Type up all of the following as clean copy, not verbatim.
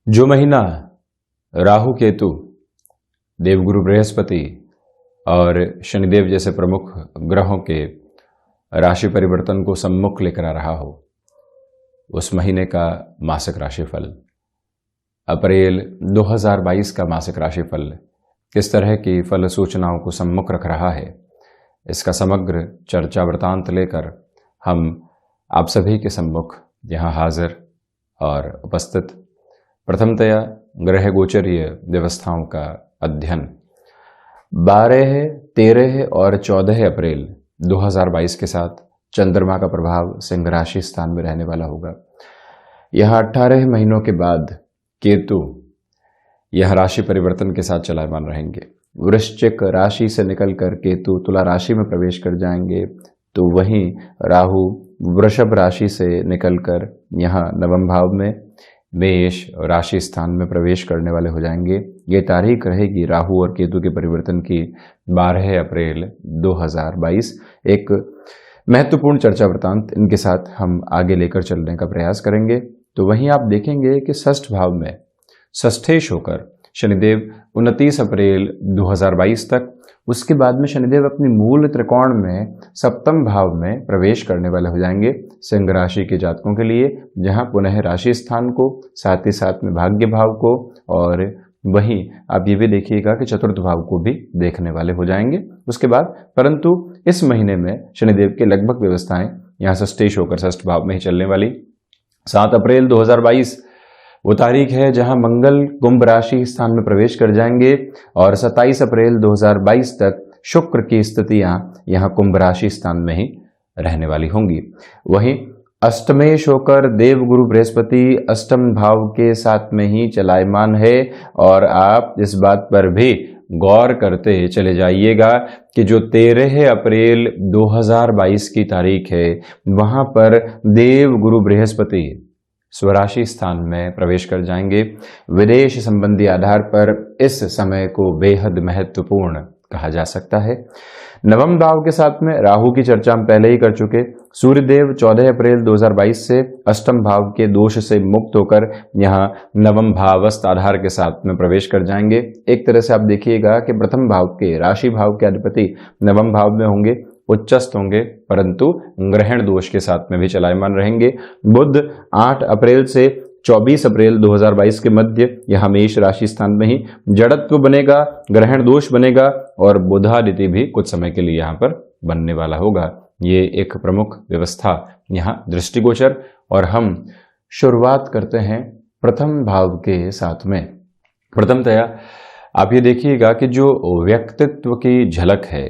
जो महीना राहु केतु, देवगुरु बृहस्पति और शनिदेव जैसे प्रमुख ग्रहों के राशि परिवर्तन को सम्मुख लेकर आ रहा हो, उस महीने का मासिक राशिफल, अप्रैल 2022 का मासिक राशिफल किस तरह की फल सूचनाओं को सम्मुख रख रहा है, इसका समग्र चर्चा वृतांत लेकर हम आप सभी के सम्मुख यहाँ हाजिर और उपस्थित। प्रथमतया ग्रह गोचरीय व्यवस्थाओं का अध्ययन 12, 13 और 14 अप्रैल 2022 के साथ चंद्रमा का प्रभाव सिंह राशि स्थान में रहने वाला होगा। यह 18 महीनों के बाद केतु यह राशि परिवर्तन के साथ चलायमान रहेंगे। वृश्चिक राशि से निकलकर केतु तुला राशि में प्रवेश कर जाएंगे, तो वहीं राहु वृषभ राशि से निकलकर यहाँ नवम भाव में मेष राशि स्थान में प्रवेश करने वाले हो जाएंगे। ये तारीख रहेगी राहु और केतु के परिवर्तन की 12 अप्रैल 2022। एक महत्वपूर्ण चर्चा वृतांत इनके साथ हम आगे लेकर चलने का प्रयास करेंगे। तो वहीं आप देखेंगे कि षष्ठ भाव में षष्ठेश होकर शनिदेव 29 अप्रैल 2022 तक, उसके बाद में शनिदेव अपनी मूल त्रिकोण में सप्तम भाव में प्रवेश करने वाले हो जाएंगे सिंह राशि के जातकों के लिए, जहां पुनः राशि स्थान को, साथ ही साथ में भाग्य भाव को, और वहीं आप ये भी देखिएगा कि चतुर्थ भाव को भी देखने वाले हो जाएंगे उसके बाद। परंतु इस महीने में शनिदेव के लगभग व्यवस्थाएं यहाँ षष्ठेश होकर षष्ठ भाव में ही चलने वाली। 7 अप्रैल 2022 वो तारीख है जहां मंगल कुंभ राशि स्थान में प्रवेश कर जाएंगे और 27 अप्रैल 2022 तक शुक्र की स्थितियां यहां कुंभ राशि स्थान में ही रहने वाली होंगी। वहीं अष्टमेश होकर देवगुरु बृहस्पति अष्टम भाव के साथ में ही चलायमान है, और आप इस बात पर भी गौर करते चले जाइएगा कि जो 13 अप्रैल 2022 की तारीख है वहां पर देवगुरु बृहस्पति स्वराशि स्थान में प्रवेश कर जाएंगे। विदेश संबंधी आधार पर इस समय को बेहद महत्वपूर्ण कहा जा सकता है। नवम भाव के साथ में राहु की चर्चा हम पहले ही कर चुके। सूर्यदेव 14 अप्रैल 2022 से अष्टम भाव के दोष से मुक्त होकर यहाँ नवम भावस्थ आधार के साथ में प्रवेश कर जाएंगे। एक तरह से आप देखिएगा कि प्रथम भाव के राशि भाव के अधिपति नवम भाव में होंगे, उच्चस्थ होंगे, परंतु ग्रहण दोष के साथ में भी चलायमान रहेंगे। बुध 8 अप्रैल से 24 अप्रैल 2022 के मध्य यह मेष राशि स्थान में ही जड़त्व बनेगा, ग्रहण दोष बनेगा, और बुधादित्य भी कुछ समय के लिए यहाँ पर बनने वाला होगा। ये एक प्रमुख व्यवस्था यहाँ दृष्टिगोचर। और हम शुरुआत करते हैं प्रथम भाव के साथ में। प्रथमतया आप ये देखिएगा कि जो व्यक्तित्व की झलक है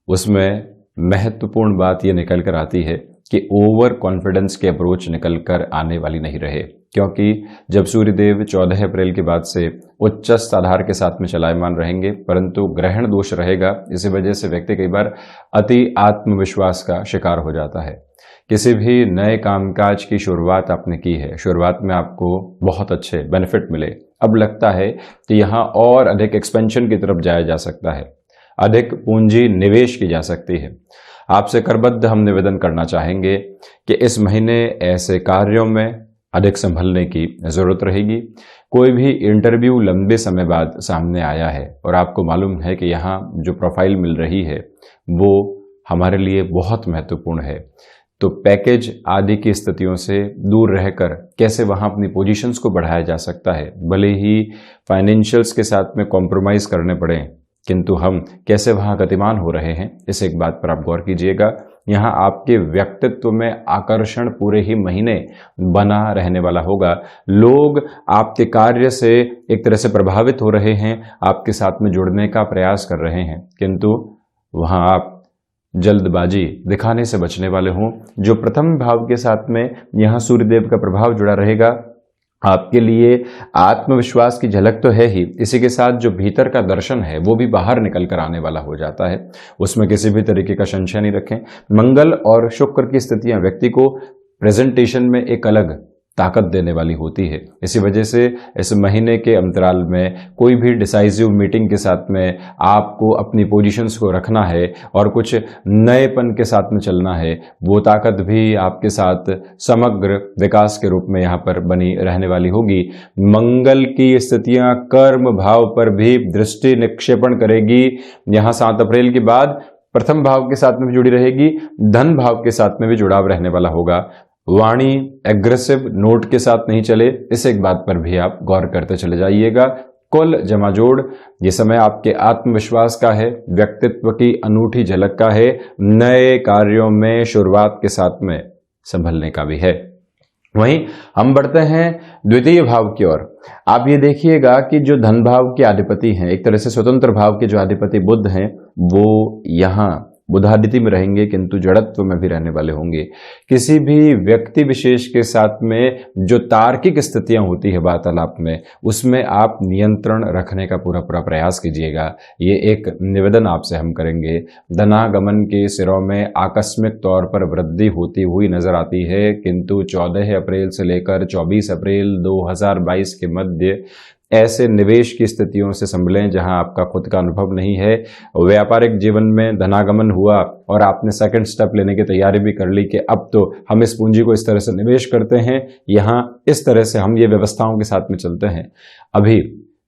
उसमें महत्वपूर्ण बात ये निकल कर आती है कि ओवर कॉन्फिडेंस के अप्रोच निकल कर आने वाली नहीं रहे, क्योंकि जब सूर्यदेव 14 अप्रैल के बाद से उच्चस्थ आधार के साथ में चलायमान रहेंगे, परंतु ग्रहण दोष रहेगा। इसी वजह से व्यक्ति कई बार अति आत्मविश्वास का शिकार हो जाता है। किसी भी नए कामकाज की शुरुआत आपने की है, शुरुआत में आपको बहुत अच्छे बेनिफिट मिले, अब लगता है कि यहाँ और अधिक एक्सपेंशन की तरफ जाया जा सकता है, अधिक पूंजी निवेश की जा सकती है। आपसे करबद्ध हम निवेदन करना चाहेंगे कि इस महीने ऐसे कार्यों में अधिक संभलने की जरूरत रहेगी। कोई भी इंटरव्यू लंबे समय बाद सामने आया है और आपको मालूम है कि यहाँ जो प्रोफाइल मिल रही है वो हमारे लिए बहुत महत्वपूर्ण है, तो पैकेज आदि की स्थितियों से दूर रहकर कैसे वहाँ अपनी पोजीशंस को बढ़ाया जा सकता है। भले ही फाइनेंशियल्स के साथ में कॉम्प्रोमाइज़ करने पड़े, किंतु हम कैसे वहाँ गतिमान हो रहे हैं, इस एक बात पर आप गौर कीजिएगा। यहाँ आपके व्यक्तित्व में आकर्षण पूरे ही महीने बना रहने वाला होगा। लोग आपके कार्य से एक तरह से प्रभावित हो रहे हैं, आपके साथ में जुड़ने का प्रयास कर रहे हैं, किंतु वहाँ आप जल्दबाजी दिखाने से बचने वाले हों। जो प्रथम भाव के साथ में यहाँ सूर्यदेव का प्रभाव जुड़ा रहेगा, आपके लिए आत्मविश्वास की झलक तो है ही, इसी के साथ जो भीतर का दर्शन है वो भी बाहर निकल कर आने वाला हो जाता है। उसमें किसी भी तरीके का संशय नहीं रखें। मंगल और शुक्र की स्थितियां व्यक्ति को प्रेजेंटेशन में एक अलग ताकत देने वाली होती है। इसी वजह से इस महीने के अंतराल में कोई भी डिसाइसिव मीटिंग के साथ में आपको अपनी पोजीशंस को रखना है और कुछ नएपन के साथ में चलना है, वो ताकत भी आपके साथ समग्र विकास के रूप में यहाँ पर बनी रहने वाली होगी। मंगल की स्थितियां कर्म भाव पर भी दृष्टि निक्षेपण करेगी। यहाँ 7 अप्रैल के बाद प्रथम भाव के साथ में भी जुड़ी रहेगी, धन भाव के साथ में भी जुड़ाव रहने वाला होगा। वाणी एग्रेसिव नोट के साथ नहीं चले, इस एक बात पर भी आप गौर करते चले जाइएगा। कुल जमाजोड़ ये समय आपके आत्मविश्वास का है, व्यक्तित्व की अनूठी झलक का है, नए कार्यों में शुरुआत के साथ में संभलने का भी है। वहीं हम बढ़ते हैं द्वितीय भाव की ओर। आप ये देखिएगा कि जो धन भाव के अधिपति हैं, एक तरह से स्वतंत्र भाव के जो अधिपति बुध हैं, वो यहाँ बुधादिति में रहेंगे किंतु जड़त्व में भी रहने वाले होंगे। किसी भी व्यक्ति विशेष के साथ में जो तार्किक स्थितियां होती है वार्तालाप में, उसमें आप नियंत्रण रखने का पूरा पूरा प्रयास कीजिएगा। ये एक निवेदन आपसे हम करेंगे। धनागमन के सिरों में आकस्मिक तौर पर वृद्धि होती हुई नजर आती है, किंतु 14 अप्रैल से लेकर 24 अप्रैल 2022 के मध्य ऐसे निवेश की स्थितियों से संभलें जहां आपका खुद का अनुभव नहीं है। व्यापारिक जीवन में धनागमन हुआ और आपने सेकंड स्टेप लेने की तैयारी भी कर ली कि अब तो हम इस पूंजी को इस तरह से निवेश करते हैं, यहाँ इस तरह से हम ये व्यवस्थाओं के साथ में चलते हैं। अभी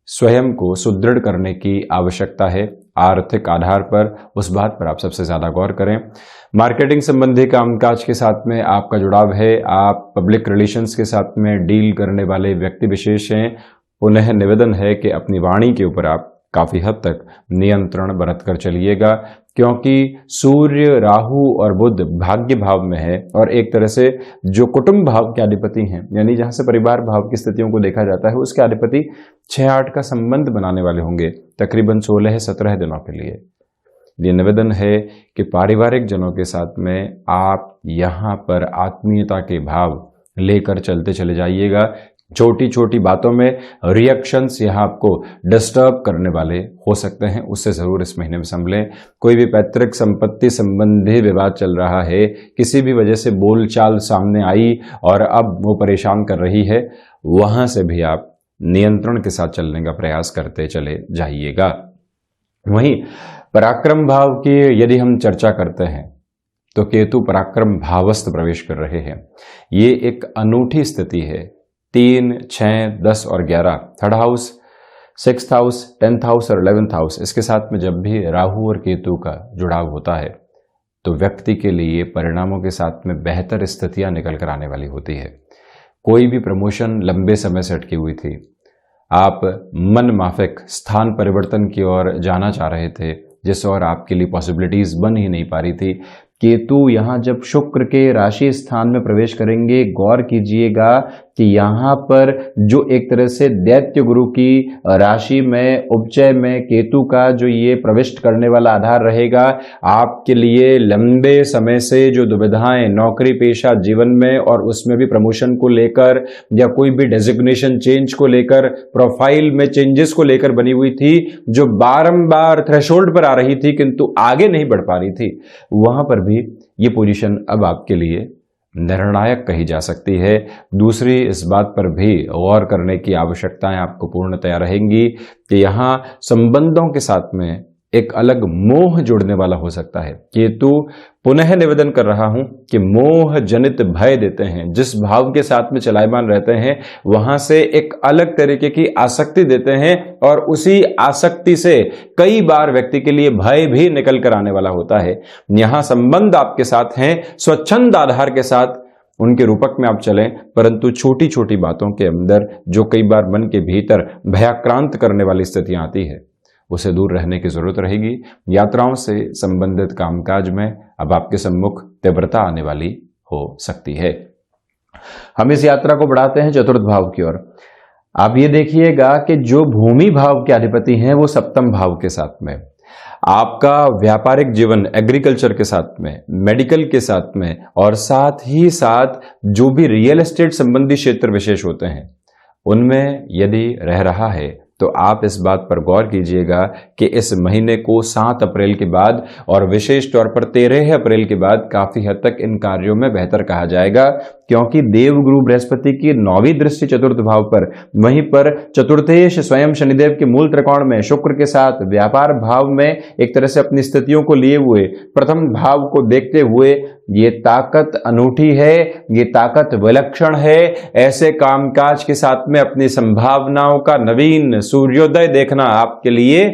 स्वयं को सुदृढ़ करने की आवश्यकता है। आर्थिक आधार पर उस बात पर आप सबसे ज्यादा गौर करें। मार्केटिंग संबंधी कामकाज के साथ में आपका जुड़ाव है। आप पब्लिक रिलेशंस के साथ में डील करने वाले व्यक्ति विशेष हैं। पुनः निवेदन है कि अपनी वाणी के ऊपर आप काफी हद तक नियंत्रण बरत कर चलिएगा, क्योंकि सूर्य, राहु और बुध भाग्य भाव में है और एक तरह से जो कुटुंब भाव के अधिपति हैं, यानी जहां से परिवार भाव की स्थितियों को देखा जाता है, उसके अधिपति 6-8 का संबंध बनाने वाले होंगे तकरीबन 16-17 दिनों के लिए। ये निवेदन है कि पारिवारिक जनों के साथ में आप यहाँ पर आत्मीयता के भाव लेकर चलते चले जाइएगा। छोटी छोटी बातों में रिएक्शंस यहाँ आपको डिस्टर्ब करने वाले हो सकते हैं, उससे जरूर इस महीने में संभलें। कोई भी पैतृक संपत्ति संबंधी विवाद चल रहा है, किसी भी वजह से बोलचाल सामने आई और अब वो परेशान कर रही है, वहां से भी आप नियंत्रण के साथ चलने का प्रयास करते चले जाइएगा। वहीं पराक्रम भाव की यदि हम चर्चा करते हैं तो केतु पराक्रम भावस्थ प्रवेश कर रहे हैं। ये एक अनूठी स्थिति है। 3, 6, 10 और 11 third house, 6th house, 10th house और 11th हाउस, इसके साथ में जब भी राहु और केतु का जुड़ाव होता है तो व्यक्ति के लिए परिणामों के साथ में बेहतर स्थितियां निकल कर आने वाली होती है। कोई भी प्रमोशन लंबे समय से अटकी हुई थी, आप मन माफिक स्थान परिवर्तन की ओर जाना चाह रहे थे, जिस और आपके लिए पॉसिबिलिटीज बन ही नहीं पा रही थी। केतु यहाँ जब शुक्र के राशि स्थान में प्रवेश करेंगे, गौर कीजिएगा कि यहाँ पर जो एक तरह से दैत्य गुरु की राशि में उपचय में केतु का जो ये प्रविष्ट करने वाला आधार रहेगा, आपके लिए लंबे समय से जो दुविधाएं नौकरी पेशा जीवन में और उसमें भी प्रमोशन को लेकर या कोई भी डेजिग्नेशन चेंज को लेकर, प्रोफाइल में चेंजेस को लेकर बनी हुई थी, जो बारंबार थ्रेशोल्ड पर आ रही थी किंतु आगे नहीं बढ़ पा रही थी, वहां पर भी ये पोजीशन अब आपके लिए निर्णायक कही जा सकती है। दूसरी इस बात पर भी गौर करने की आवश्यकताएं आपको पूर्णतया रहेंगी कि यहाँ संबंधों के साथ में एक अलग मोह जुड़ने वाला हो सकता है। केतु पुनः निवेदन कर रहा हूं कि मोह जनित भय देते हैं। जिस भाव के साथ में चलायमान रहते हैं वहां से एक अलग तरीके की आसक्ति देते हैं और उसी आसक्ति से कई बार व्यक्ति के लिए भय भी निकल कर आने वाला होता है। यहां संबंध आपके साथ हैं, स्वच्छंद आधार के साथ उनके रूपक में आप चलें, परंतु छोटी छोटी बातों के अंदर जो कई बार मन के भीतर भयाक्रांत करने वाली स्थितियां आती है, उसे दूर रहने की जरूरत रहेगी। यात्राओं से संबंधित कामकाज में अब आपके सम्मुख तीव्रता आने वाली हो सकती है। हम इस यात्रा को बढ़ाते हैं चतुर्थ भाव की ओर। आप ये देखिएगा कि जो भूमि भाव के अधिपति हैं वो सप्तम भाव के साथ में, आपका व्यापारिक जीवन एग्रीकल्चर के साथ में, मेडिकल के साथ में और साथ ही साथ जो भी रियल एस्टेट संबंधी क्षेत्र विशेष होते हैं उनमें यदि रह रहा है तो आप इस बात पर गौर कीजिएगा कि इस महीने को 7 अप्रैल के बाद और विशेष तौर पर 13 अप्रैल के बाद काफी हद तक इन कार्यों में बेहतर कहा जाएगा। क्योंकि देवगुरु बृहस्पति की 9वीं दृष्टि चतुर्थ भाव पर, वहीं पर चतुर्थेश स्वयं शनिदेव के मूल त्रिकोण में शुक्र के साथ व्यापार भाव में एक तरह से अपनी स्थितियों को लिए हुए, प्रथम भाव को देखते हुए, ये ताकत अनूठी है, ये ताकत विलक्षण है। ऐसे कामकाज के साथ में अपनी संभावनाओं का नवीन सूर्योदय देखना आपके लिए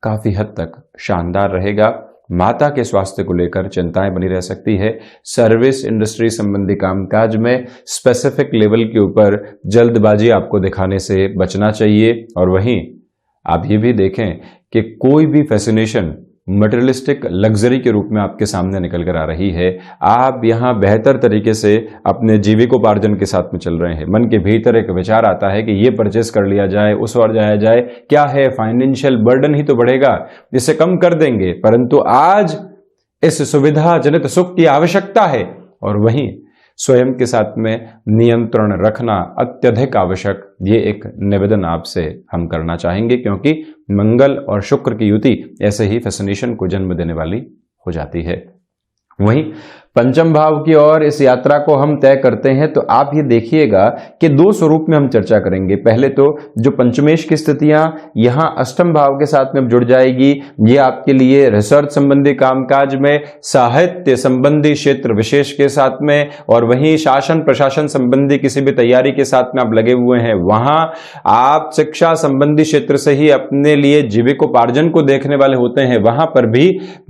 काफी हद तक शानदार रहेगा। माता के स्वास्थ्य को लेकर चिंताएं बनी रह सकती है। सर्विस इंडस्ट्री संबंधी कामकाज में स्पेसिफिक लेवल के ऊपर जल्दबाजी आपको दिखाने से बचना चाहिए। और वहीं आप ये भी देखें कि कोई भी फैसिनेशन मटेरियलिस्टिक लग्जरी के रूप में आपके सामने निकल कर आ रही है। आप यहाँ बेहतर तरीके से अपने जीविकोपार्जन के साथ में चल रहे हैं। मन के भीतर एक विचार आता है कि ये परचेस कर लिया जाए, उस ओर जाया जाए, क्या है फाइनेंशियल बर्डन ही तो बढ़ेगा, इसे कम कर देंगे। परंतु आज इस सुविधाजनित सुख की आवश्यकता है और वहीं स्वयं के साथ में नियंत्रण रखना अत्यधिक आवश्यक। ये एक निवेदन आपसे हम करना चाहेंगे, क्योंकि मंगल और शुक्र की युति ऐसे ही फैसिनेशन को जन्म देने वाली हो जाती है। वहीं पंचम भाव की ओर इस यात्रा को हम तय करते हैं तो आप ये देखिएगा कि दो स्वरूप में हम चर्चा करेंगे। पहले तो जो पंचमेश की स्थितियां यहां अष्टम भाव के साथ में जुड़ जाएगी, ये आपके लिए रिसर्च संबंधी कामकाज में, साहित्य संबंधी क्षेत्र विशेष के साथ में, और वहीं शासन प्रशासन संबंधी किसी भी तैयारी के साथ में आप लगे हुए हैं, वहां आप शिक्षा संबंधी क्षेत्र से ही अपने लिए जीविकोपार्जन को देखने वाले होते हैं, वहां पर भी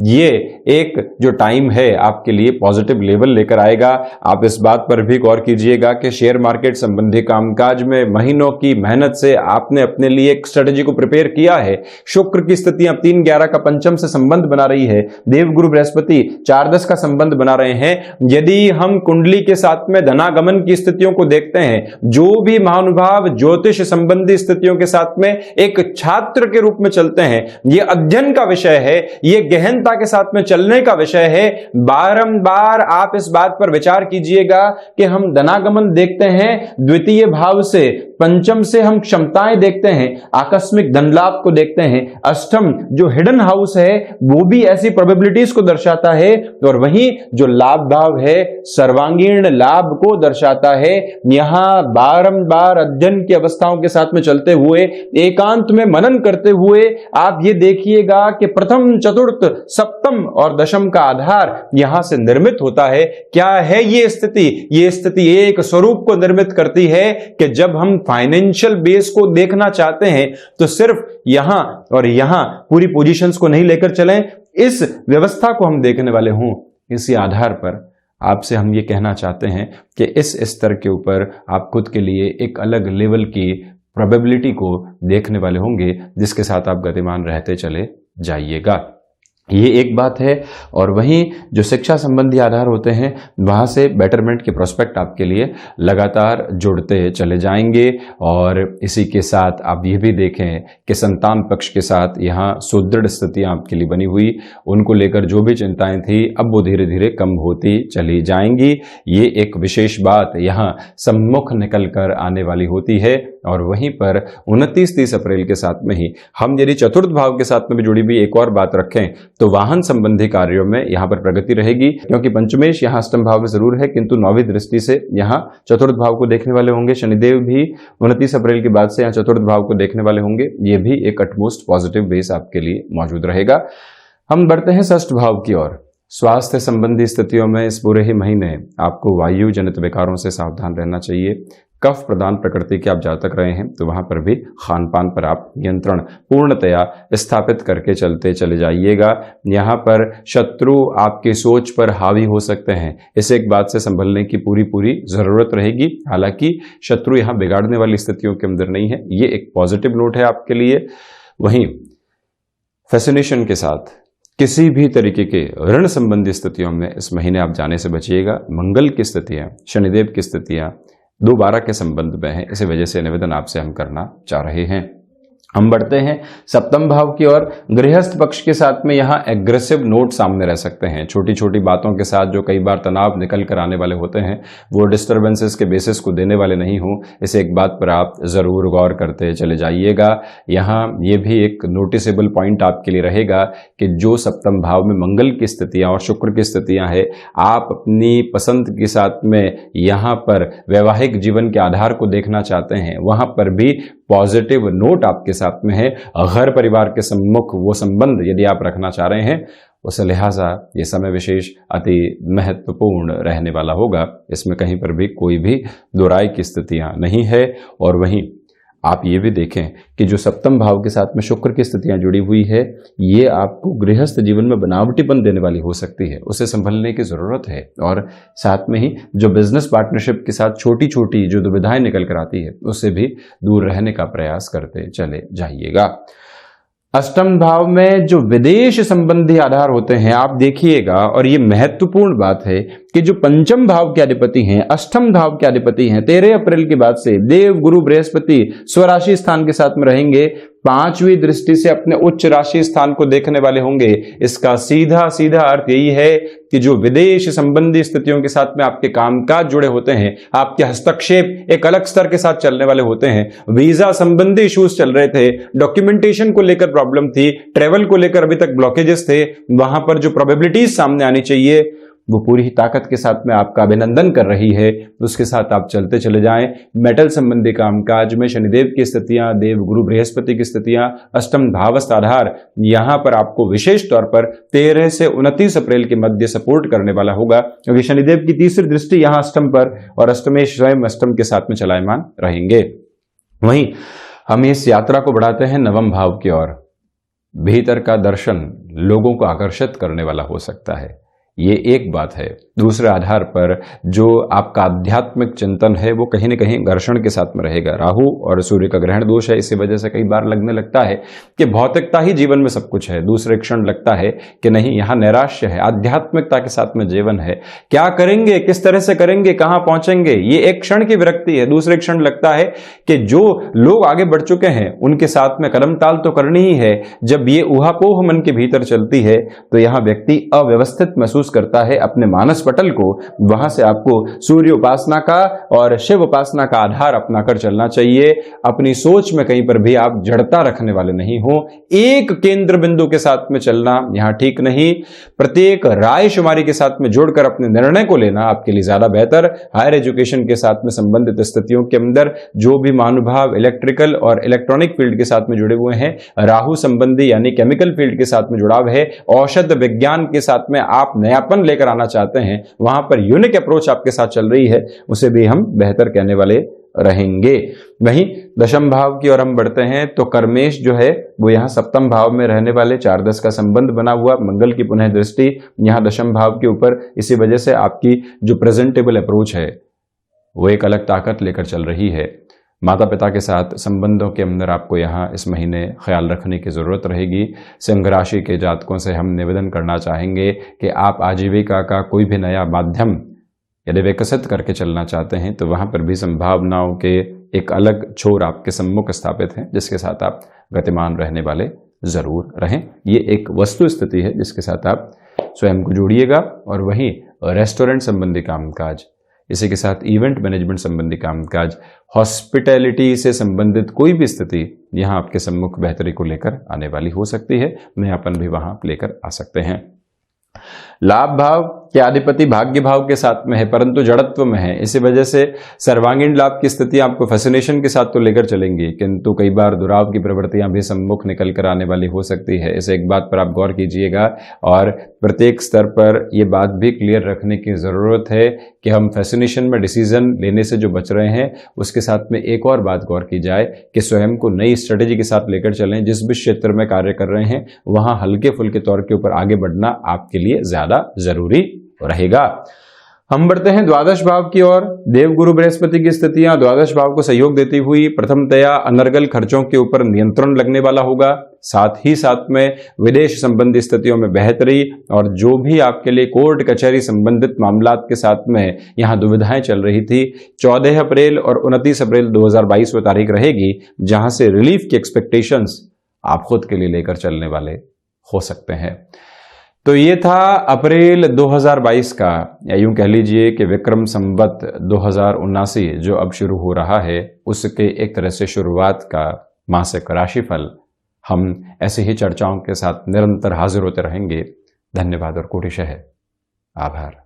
ये एक जो टाइम है आपके लिए पॉजिटिव लेवल लेकर आएगा। आप इस बात पर भी गौर कीजिएगा कि शेयर मार्केट संबंधी कामकाज में महीनों की मेहनत से आपने अपने लिए एक स्ट्रेटेजी को प्रिपेयर किया है। शुक्र की स्थितियां 3-11 का पंचम से संबंध बना रही है, देवगुरु बृहस्पति 4-10 का संबंध बना रहे हैं। यदि हम कुंडली के साथ में धनागमन की स्थितियों को देखते हैं, जो भी महानुभाव ज्योतिष संबंधी स्थितियों के साथ में एक छात्र के रूप में चलते हैं, यह अध्ययन का विषय है, यह गहनता के साथ में चलने का विषय है। बारंबार आप इस बात पर विचार कीजिएगा कि हम धनागमन देखते हैं द्वितीय भाव से, पंचम से हम क्षमताएं देखते हैं, आकस्मिक धन लाभ को देखते हैं। अष्टम जो हिडन हाउस है वो भी ऐसी प्रोबेबिलिटीज को दर्शाता है, और वहीं जो लाभ भाव है सर्वांगीण लाभ को दर्शाता है। यहां बारंबार अध्ययन की अवस्थाओं के साथ में चलते हुए, एकांत में मनन करते हुए आप ये देखिएगा कि प्रथम, चतुर्थ, सप्तम और दशम का आधार यहां से निर्मित होता है। क्या है ये स्थिति? ये स्थिति एक स्वरूप को निर्मित करती है कि जब हम फाइनेंशियल बेस को देखना चाहते हैं तो सिर्फ यहां और यहां पूरी पोजीशंस को नहीं लेकर चलें, इस व्यवस्था को हम देखने वाले हों। इसी आधार पर आपसे हम ये कहना चाहते हैं कि इस स्तर के ऊपर आप खुद के लिए एक अलग लेवल की प्रोबेबिलिटी को देखने वाले होंगे, जिसके साथ आप गतिमान रहते चले जाइएगा। ये एक बात है। और वहीं जो शिक्षा संबंधी आधार होते हैं, वहां से बेटरमेंट के प्रोस्पेक्ट आपके लिए लगातार जुड़ते चले जाएंगे। और इसी के साथ आप ये भी देखें कि संतान पक्ष के साथ यहाँ सुदृढ़ स्थितियां आपके लिए बनी हुई, उनको लेकर जो भी चिंताएं थी अब वो धीरे धीरे कम होती चली जाएंगी। ये एक विशेष बात यहाँ सम्मुख निकल कर आने वाली होती है। और वहीं पर 29-30 अप्रैल के साथ में ही हम यदि चतुर्थ भाव के साथ में भी जुड़ी हुई एक और बात रखें तो वाहन संबंधी कार्यों में यहां पर प्रगति रहेगी, क्योंकि पंचमेश यहां अष्टम भाव में जरूर है, किंतु 9वीं दृष्टि से यहां चतुर्थ भाव को देखने वाले होंगे। शनिदेव भी 29 अप्रैल के बाद से यहां चतुर्थ भाव को देखने वाले होंगे। यह भी एक अटमोस्ट पॉजिटिव बेस आपके लिए मौजूद रहेगा। हम बढ़ते हैं षष्ठ भाव की ओर। स्वास्थ्य संबंधी स्थितियों में इस पूरे ही महीने आपको वायु जनित विकारों से सावधान रहना चाहिए। कफ प्रधान प्रकृति के आप जातक रहे हैं तो वहां पर भी खान पान पर आप नियंत्रण पूर्णतया स्थापित करके चलते चले जाइएगा। यहाँ पर शत्रु आपकी सोच पर हावी हो सकते हैं, इस एक बात से संभलने की पूरी जरूरत रहेगी। हालांकि शत्रु यहाँ बिगाड़ने वाली स्थितियों के अंदर नहीं है, ये एक पॉजिटिव नोट है आपके लिए। वहीं फैसिनेशन के साथ किसी भी तरीके के ऋण संबंधी स्थितियों में इस महीने आप जाने से बचिएगा। मंगल की स्थितियां, शनिदेव की स्थितियां 2-12 के संबंध में है, इसी वजह से निवेदन आपसे हम करना चाह रहे हैं। हम बढ़ते हैं सप्तम भाव की ओर। गृहस्थ पक्ष के साथ में यहाँ एग्रेसिव नोट सामने रह सकते हैं। छोटी छोटी बातों के साथ जो कई बार तनाव निकल कर आने वाले होते हैं वो डिस्टर्बेंसेस के बेसिस को देने वाले नहीं हो, इसे एक बात पर आप जरूर गौर करते चले जाइएगा। यहाँ ये भी एक नोटिसेबल पॉइंट आपके लिए रहेगा कि जो सप्तम भाव में मंगल की स्थितियां और शुक्र की स्थितियां है, आप अपनी पसंद के साथ में यहाँ पर वैवाहिक जीवन के आधार को देखना चाहते हैं, वहां पर भी पॉजिटिव नोट आपके साथ में है। घर परिवार के सम्मुख वो संबंध यदि आप रखना चाह रहे हैं, उस लिहाजा ये समय विशेष अति महत्वपूर्ण रहने वाला होगा। इसमें कहीं पर भी कोई भी दो राय की स्थितियां नहीं है। और वहीं आप ये भी देखें कि जो सप्तम भाव के साथ में शुक्र की स्थितियां जुड़ी हुई है, ये आपको गृहस्थ जीवन में बनावटीपन देने वाली हो सकती है, उसे संभलने की जरूरत है। और साथ में ही जो बिजनेस पार्टनरशिप के साथ छोटी छोटी जो दुविधाएं निकल कर आती है, उससे भी दूर रहने का प्रयास करते चले जाइएगा। अष्टम भाव में जो विदेश संबंधी आधार होते हैं, आप देखिएगा, और ये महत्वपूर्ण बात है कि जो पंचम भाव के अधिपति हैं, अष्टम भाव के अधिपति हैं, 13 अप्रैल के बाद से देव गुरु बृहस्पति स्वराशि स्थान के साथ में रहेंगे। 5वीं दृष्टि से अपने उच्च राशि स्थान को देखने वाले होंगे। इसका सीधा सीधा अर्थ यही है कि जो विदेश संबंधी स्थितियों के साथ में आपके कामकाज जुड़े होते हैं, आपके हस्तक्षेप एक अलग स्तर के साथ चलने वाले होते हैं। वीजा संबंधी इश्यूज चल रहे थे, डॉक्यूमेंटेशन को लेकर प्रॉब्लम थी, ट्रेवल को लेकर अभी तक ब्लॉकेजेस थे, वहां पर जो प्रोबेबिलिटीज सामने आनी चाहिए वो पूरी ही ताकत के साथ में आपका अभिनंदन कर रही है, उसके साथ आप चलते चले जाएं। मेटल संबंधी कामकाज में शनिदेव की स्थितियां, देव गुरु बृहस्पति की स्थितियां, अष्टम भावस्थ आधार यहां पर आपको विशेष तौर पर 13 से 29 अप्रैल के मध्य सपोर्ट करने वाला होगा, क्योंकि शनिदेव की तीसरी दृष्टि यहां अष्टम पर, और अष्टमेश स्वयं अष्टम के साथ में चलायमान रहेंगे। वहीं हम इस यात्रा को बढ़ाते हैं नवम भाव की ओर। भीतर का दर्शन लोगों को आकर्षित करने वाला हो सकता है, ये एक बात है। दूसरे आधार पर जो आपका आध्यात्मिक चिंतन है वो कहीं न कहीं घर्षण के साथ में रहेगा। राहु और सूर्य का ग्रहण दोष है, इसी वजह से कई बार लगने लगता है कि भौतिकता ही जीवन में सब कुछ है। दूसरे क्षण लगता है कि नहीं, यहाँ नैराश्य है, आध्यात्मिकता के साथ में जीवन है। क्या करेंगे, किस तरह से करेंगे, कहाँ पहुंचेंगे, ये एक क्षण की विरक्ति है। दूसरे क्षण लगता है कि जो लोग आगे बढ़ चुके हैं उनके साथ में कदम ताल तो करनी ही है। जब ये ऊहापोह मन के भीतर चलती है तो यहाँ व्यक्ति अव्यवस्थित महसूस करता है अपने मानस पटल को। वहां से आपको सूर्य उपासना का और शिव उपासना का आधार अपनाकर चलना चाहिए। अपनी सोच में कहीं पर भी आप जड़ता रखने वाले नहीं हो, एक केंद्र बिंदु के साथ में चलना यहां ठीक नहीं। प्रत्येक राय शुमारी के साथ में जोड़कर अपने निर्णय को लेना आपके लिए ज्यादा बेहतर। हायर एजुकेशन के साथ में संबंधित स्थितियों के अंदर जो भी महानुभाव इलेक्ट्रिकल और इलेक्ट्रॉनिक फील्ड के साथ में जुड़े हुए हैं, राहु संबंधी यानी केमिकल फील्ड के साथ में जुड़ाव है, औषध विज्ञान के साथ में आप नयापन लेकर आना चाहते हैं, वहां पर यूनिक अप्रोच आपके साथ चल रही है, उसे भी हम बेहतर कहने वाले रहेंगे। वहीं दशम भाव की ओर हम बढ़ते हैं तो कर्मेश जो है वो यहाँ सप्तम भाव में रहने वाले 4-10 का संबंध बना हुआ, मंगल की पुनः दृष्टि यहाँ दशम भाव के ऊपर, इसी वजह से आपकी जो प्रेजेंटेबल अप्रोच है वो एक अलग ताकत लेकर चल रही है। माता पिता के साथ संबंधों के अंदर आपको यहाँ इस महीने ख्याल रखने की ज़रूरत रहेगी। सिंह राशि के जातकों से हम निवेदन करना चाहेंगे कि आप आजीविका का कोई भी नया माध्यम यदि विकसित करके चलना चाहते हैं तो वहाँ पर भी संभावनाओं के एक अलग छोर आपके सम्मुख स्थापित हैं, जिसके साथ आप गतिमान रहने वाले ज़रूर रहें। ये एक वस्तु स्थिति है जिसके साथ आप स्वयं को जोड़िएगा। और वहीं रेस्टोरेंट संबंधी कामकाज, इसी के साथ इवेंट मैनेजमेंट संबंधी कामकाज, हॉस्पिटैलिटी से संबंधित कोई भी स्थिति यहाँ आपके सम्मुख बेहतरी को लेकर आने वाली हो सकती है। नयापन भी वहाँ लेकर आ सकते हैं। लाभ भाव के अधिपति भाग्य भाव के साथ में है परंतु जड़त्व में है, इसी वजह से सर्वांगीण लाभ की स्थिति आपको फैसिनेशन के साथ तो लेकर चलेंगी, किंतु कई बार दुराव की प्रवृत्तियां भी सम्मुख निकल कर आने वाली हो सकती है। इसे एक बात पर आप गौर कीजिएगा और प्रत्येक स्तर पर यह बात भी क्लियर रखने की जरूरत है कि हम फैसिनेशन में डिसीजन लेने से जो बच रहे हैं, उसके साथ में एक और बात गौर की जाए कि स्वयं को नई स्ट्रेटेजी के साथ लेकर चलें। जिस भी क्षेत्र में कार्य कर रहे हैं वहां हल्के फुल्के तौर के ऊपर आगे बढ़ना आपके लिए ज्यादा जरूरी रहेगा। हम बढ़ते हैं द्वादश भाव की ओर। देवगुरु बृहस्पति की स्थितियां द्वादश भाव को सहयोग देती हुई प्रथमतया अनर्गल खर्चों के ऊपर नियंत्रण लगने वाला होगा, साथ ही साथ में विदेश संबंधी स्थितियों में बेहतरी, और जो भी आपके लिए कोर्ट कचहरी संबंधित मामलात के साथ में यहां दुविधाएं चल रही थी, 14 अप्रैल और 29 अप्रैल 2022 में तारीख रहेगी जहां से रिलीफ की एक्सपेक्टेशंस आप खुद के लिए लेकर चलने वाले हो सकते हैं। तो ये था अप्रैल 2022 का, या यूं कह लीजिए कि विक्रम संवत 2079 जो अब शुरू हो रहा है, उसके एक तरह से शुरुआत का मासिक राशिफल। हम ऐसे ही चर्चाओं के साथ निरंतर हाजिर होते रहेंगे। धन्यवाद और कोटिशः आभार।